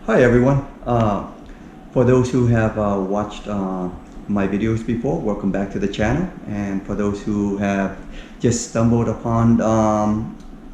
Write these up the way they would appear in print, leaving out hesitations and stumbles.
Hi everyone. For those who have watched my videos before, welcome back to the channel. And for those who have just stumbled upon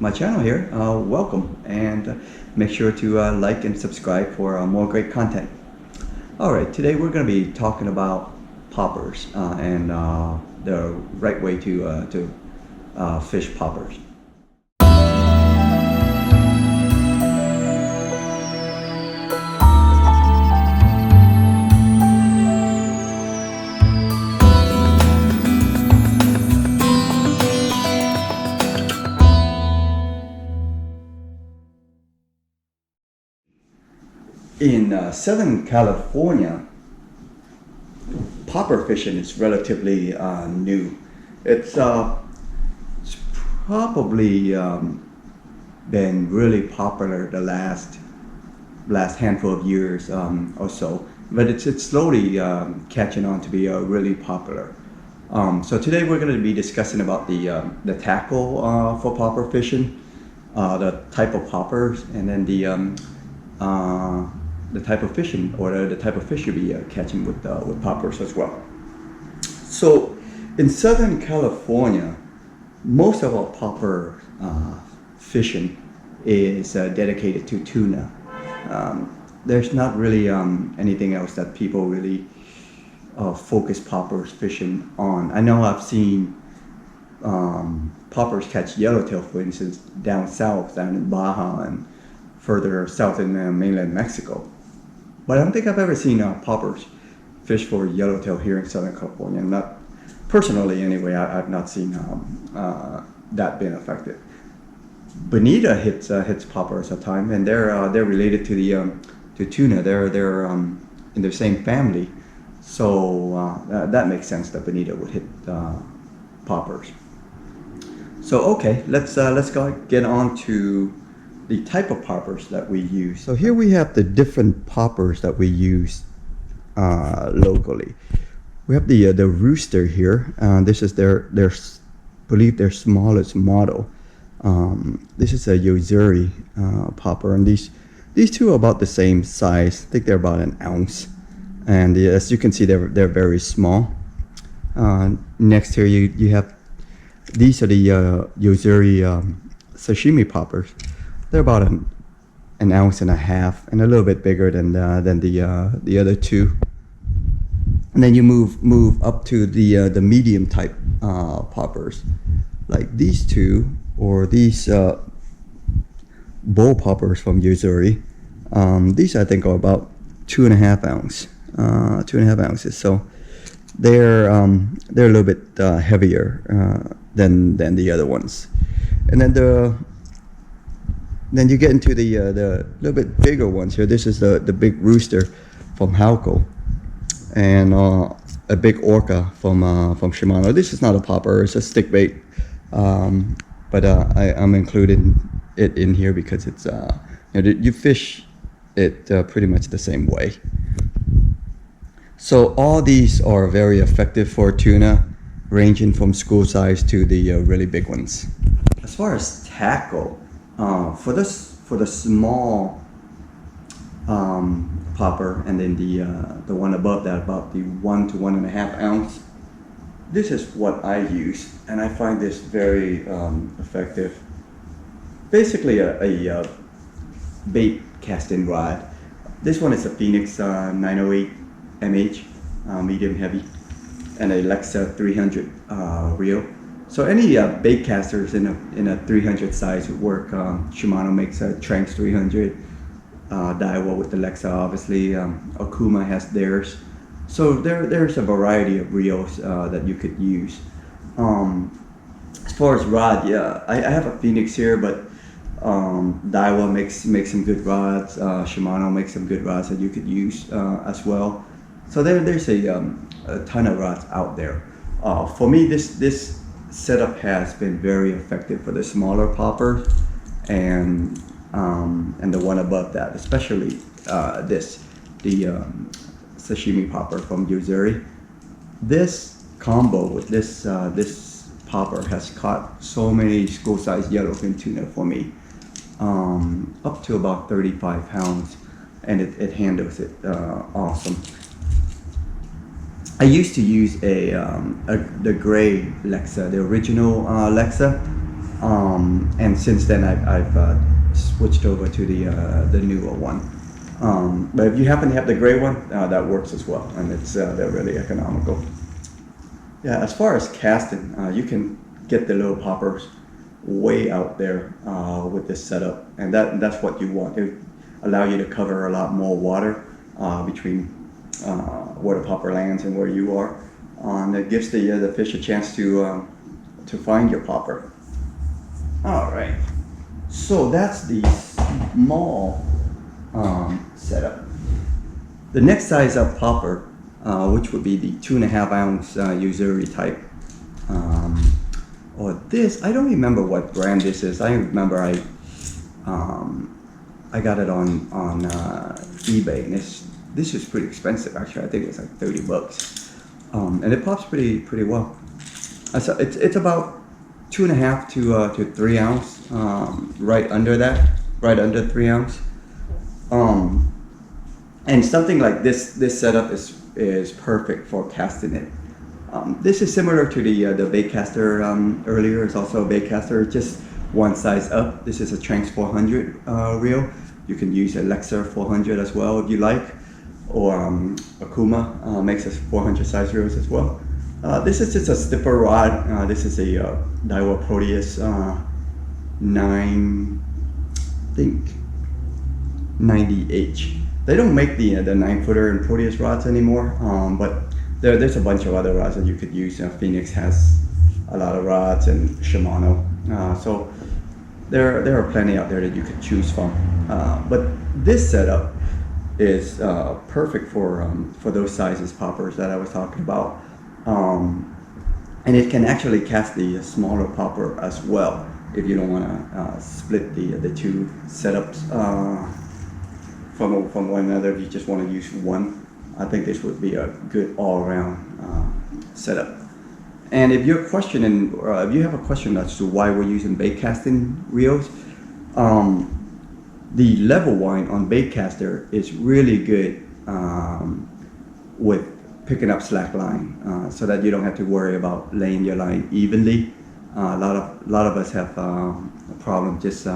my channel here, welcome. And make sure to like and subscribe for more great content. Alright, today we're going to be talking about poppers and the right way to fish poppers. In Southern California, popper fishing is relatively new. It's probably been really popular the last handful of years or so, but it's slowly catching on to be really popular. So today we're going to be discussing about the tackle for popper fishing, the type of poppers, and then the type of fishing or the type of fish you'll be catching with poppers as well. So in Southern California, most of our popper fishing is dedicated to tuna. There's not really anything else that people really focus poppers fishing on. I know I've seen poppers catch yellowtail, for instance, down south, down in Baja and further south in mainland Mexico. But I don't think I've ever seen poppers fish for yellowtail here in Southern California. Not personally, anyway. I've not seen that being effective. Bonita hits poppers at times, and they're related to tuna. They're in the same family, so that makes sense that bonita would hit poppers. So okay, let's go get on to the type of poppers that we use. So here we have the different poppers that we use locally. We have the rooster here. This is believe their smallest model. This is a Yo-zuri popper, and these two are about the same size. I think they're about an ounce, and as you can see, they're very small. Next here you have these are the Yo-zuri sashimi poppers. They're about an ounce and a half, and a little bit bigger than the other two. And then you move up to the medium type poppers, like these two, or these bowl poppers from Yo-zuri. These I think are about 2.5 ounce, 2.5 ounces. So they're a little bit heavier than the other ones. And then you get into the little bit bigger ones here. This is the big rooster from Halco, and a big orca from Shimano. This is not a popper; it's a stick bait, but I'm including it in here because it's you fish it pretty much the same way. So all these are very effective for tuna, ranging from school size to the really big ones. As far as tackle. For the small popper, and then the one above that, about the 1 to 1.5 ounce, this is what I use, and I find this very effective. Basically a bait casting rod. This one is a Phoenix 908 MH, medium heavy, and a Lexa 300 reel. So any bait casters in a 300 size would work. Shimano makes a Tranx 300, Daiwa with the Lexa, obviously. Okuma has theirs. So there's a variety of reels that you could use. As far as rod, yeah, I have a Phoenix here, but Daiwa makes some good rods. Shimano makes some good rods that you could use as well. So there's a ton of rods out there. For me, this setup has been very effective for the smaller popper and the one above that, especially the sashimi popper from Yo-zuri. This combo with this popper has caught so many school-sized yellowfin tuna for me, up to about 35 pounds. and it handles it awesome. I used to use the gray Lexa, the original Lexa, and since then I've switched over to the newer one. But if you happen to have the gray one, that works as well, and they're really economical. Yeah, as far as casting, you can get the little poppers way out there with this setup, and that's what you want. It allow you to cover a lot more water between where the popper lands and where you are, and it gives the fish a chance to find your popper. All right, so that's the small setup. The next size up popper, which would be the 2.5 ounce Yo-zuri type. Or this, I don't remember what brand this is. I remember I got it on eBay, and this is pretty expensive actually. I think it's like $30, and it pops pretty well. So it's about 2.5 to 3 ounce, right under 3 ounce. And something like this setup is perfect for casting it. This is similar to the baitcaster earlier. It's also a baitcaster, just one size up. This is a Tranx 400 reel. You can use a Lexa 400 as well if you like, or Akuma makes us 400 size reels as well. This is just a stiffer rod. This is a Daiwa Proteus 90H. They don't make the 9-footer and Proteus rods anymore, but there's a bunch of other rods that you could use. Phoenix has a lot of rods, and Shimano. So there are plenty out there that you could choose from. But this setup is perfect for those sizes poppers that I was talking about. And it can actually cast the smaller popper as well if you don't want to split the two setups from one another. If you just want to use one, I think this would be a good all-around setup. And if you're questioning, if you have a question as to why we're using bait casting reels, the level wind on baitcaster is really good with picking up slack line, so that you don't have to worry about laying your line evenly. A lot of us have a problem just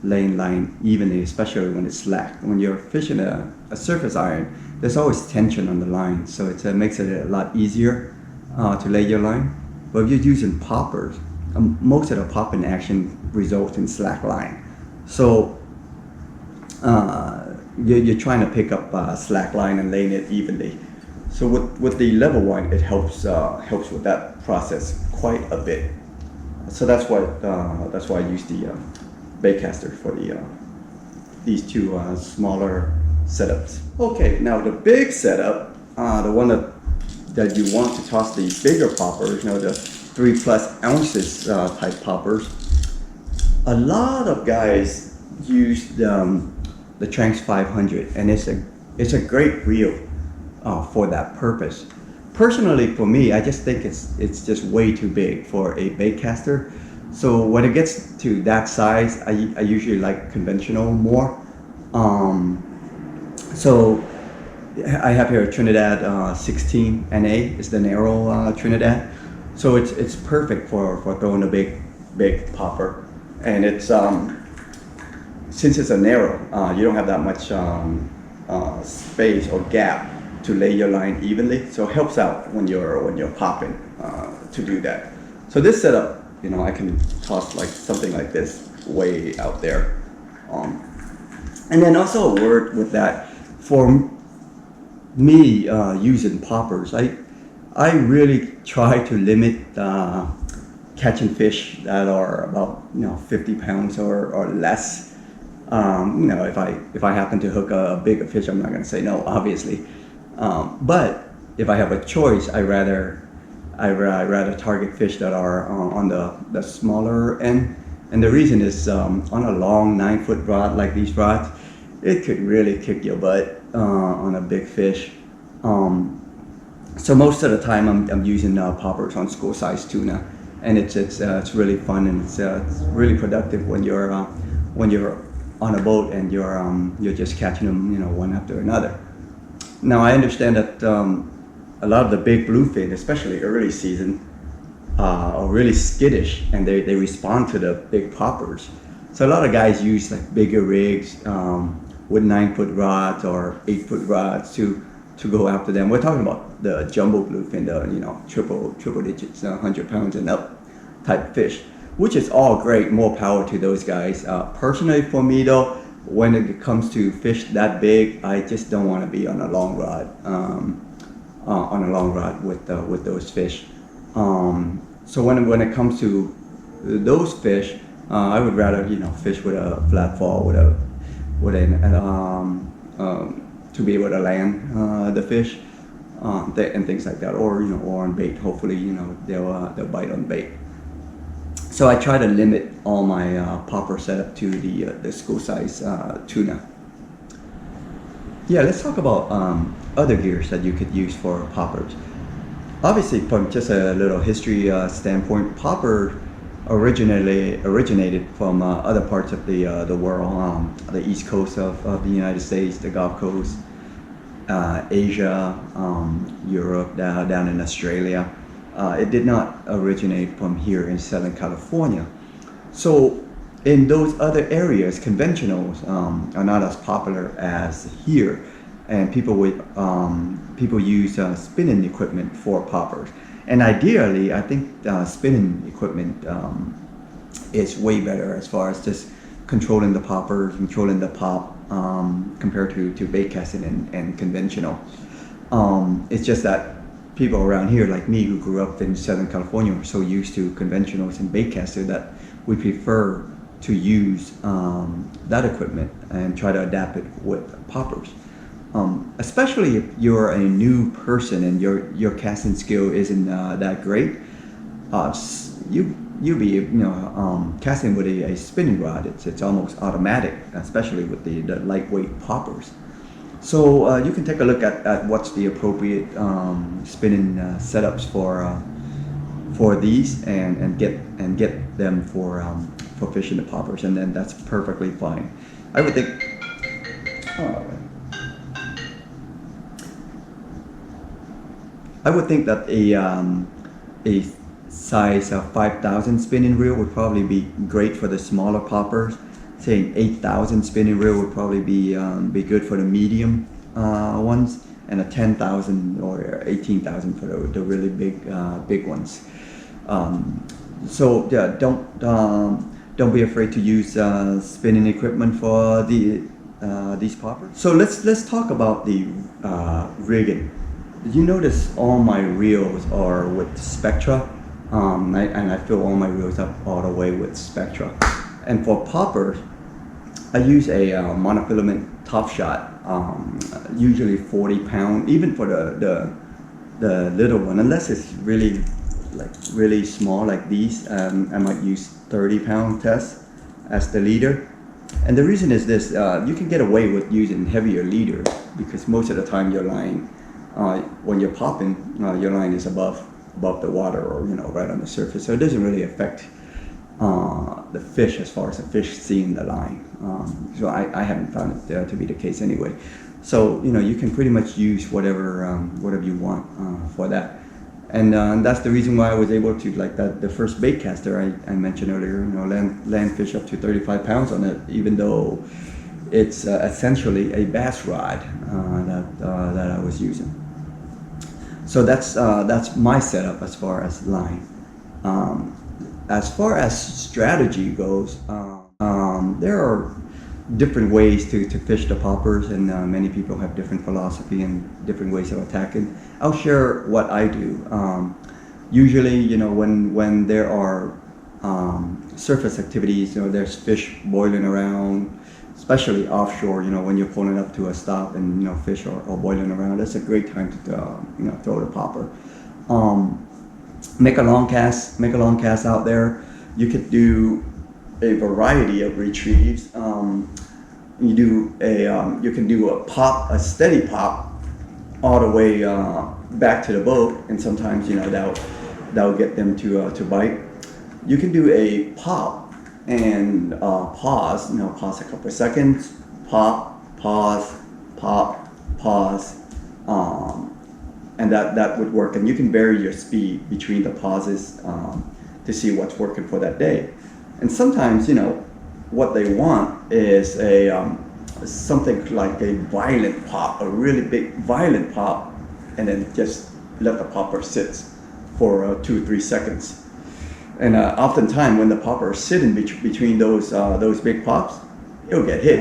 laying line evenly, especially when it's slack. When you're fishing a surface iron, there's always tension on the line, so it makes it a lot easier to lay your line. But if you're using poppers, most of the popping action results in slack line. So you're trying to pick up slack line and laying it evenly. So with the level wind, it helps with that process quite a bit. So that's why I use the baitcaster for these two smaller setups. Okay, now the big setup, the one that you want to toss the bigger poppers, the 3+ ounces type poppers. A lot of guys use the Tranx 500, and it's a great reel for that purpose. Personally, for me, I just think it's just way too big for a baitcaster. So when it gets to that size, I usually like conventional more. So I have here a Trinidad 16 NA. It's the narrow Trinidad. So it's perfect for throwing a big popper. And it's since it's a narrow, you don't have that much space or gap to lay your line evenly. So it helps out when you're popping to do that. So this setup, I can toss like something like this way out there. And then also a word with that, for me using poppers, I really try to limit catching fish that are about 50 pounds or less. If I happen to hook a bigger fish, I'm not going to say no, obviously. But if I have a choice, I rather target fish that are on the smaller end. And the reason is on a long 9-foot rod like these rods, it could really kick your butt on a big fish. So most of the time I'm using poppers on school-sized tuna, and it's really fun, and it's really productive when you're on a boat and you're just catching them, one after another. Now I understand that a lot of the big bluefin, especially early season, are really skittish and they respond to the big poppers. So a lot of guys use like bigger rigs with 9-foot rods or 8-foot rods to go after them. We're talking about the jumbo bluefin, the triple digits, 100 pounds and up type fish, which is all great. More power to those guys. Personally, for me though, when it comes to fish that big, I just don't want to be on a long rod. With those fish. So when it comes to those fish, I would rather fish with a flat fall to be able to land the fish and things like that, or on bait. Hopefully they'll bite on bait. So I try to limit all my popper setup to the school size tuna. Yeah, let's talk about other gears that you could use for poppers. Obviously, from just a little history standpoint, popper originated from other parts of the world, the east coast of the United States, the Gulf Coast, Asia, Europe, down in Australia. It did not originate from here in Southern California. So in those other areas, conventionals are not as popular as here, and people use spinning equipment for poppers. And ideally, I think spinning equipment is way better as far as just controlling the poppers, controlling the pop, compared to bait casting and conventional. It's just that people around here, like me, who grew up in Southern California, are so used to conventionals and bait caster that we prefer to use that equipment and try to adapt it with poppers. Especially if you're a new person and your casting skill isn't that great, you'll be casting with a spinning rod. It's almost automatic, especially with the lightweight poppers. So you can take a look at what's the appropriate spinning setups for these and get them for fishing the poppers, and then that's perfectly fine. I would think. I would think that a size of 5,000 spinning reel would probably be great for the smaller poppers. Say an 8,000 spinning reel would probably be good for the medium ones, and a 10,000 or 18,000 for the really big ones. So yeah, don't be afraid to use spinning equipment for these poppers. So let's talk about the rigging. You notice all my reels are with Spectra, and I fill all my reels up all the way with Spectra. And for poppers, I use a monofilament top shot, usually 40 pound, even for the little one, unless it's really small like these. I might use 30-pound test as the leader. And the reason is this: you can get away with using heavier leaders because most of the time your line, when you're popping, your line is above the water or right on the surface, so it doesn't really affect the fish as far as the fish seeing the line. So I haven't found it to be the case anyway. So you can pretty much use whatever you want for that. And that's the reason why I was able to, like the first bait caster I mentioned earlier, land fish up to 35 pounds on it, even though it's essentially a bass rod that I was using. So that's my setup as far as line. As far as strategy goes, there are different ways to fish the poppers, and many people have different philosophy and different ways of attacking. I'll share what I do. Usually, when there are surface activities, there's fish boiling around, especially offshore, when you're pulling up to a stop and fish are boiling around. That's a great time to throw the popper. Make a long cast out there. You could do a variety of retrieves. You can do a steady pop all the way back to the boat, and sometimes that'll get them to bite. You can do a pop and pause. Pause a couple of seconds. Pop, pause, pop, pause, and that would work. And you can vary your speed between the pauses to see what's working for that day. And sometimes, what they want is something like a violent pop, a really big violent pop, and then just let the popper sit for 2 or 3 seconds. And oftentimes when the popper is sitting between those big pops, it'll get hit.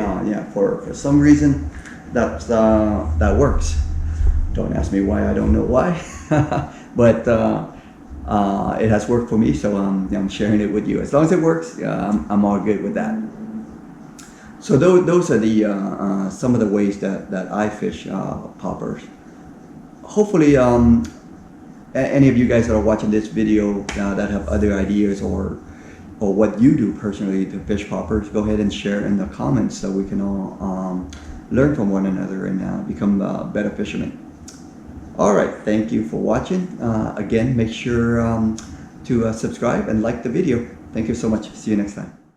For some reason, that works. Don't ask me why. I don't know why, but it has worked for me, so I'm sharing it with you. As long as it works, I'm all good with that. So those are the some of the ways that I fish poppers. Hopefully, any of you guys that are watching this video that have other ideas or what you do personally to fish poppers, go ahead and share in the comments so we can all learn from one another and become better fishermen. All right, thank you for watching. Again, make sure to subscribe and like the video. Thank you so much. See you next time.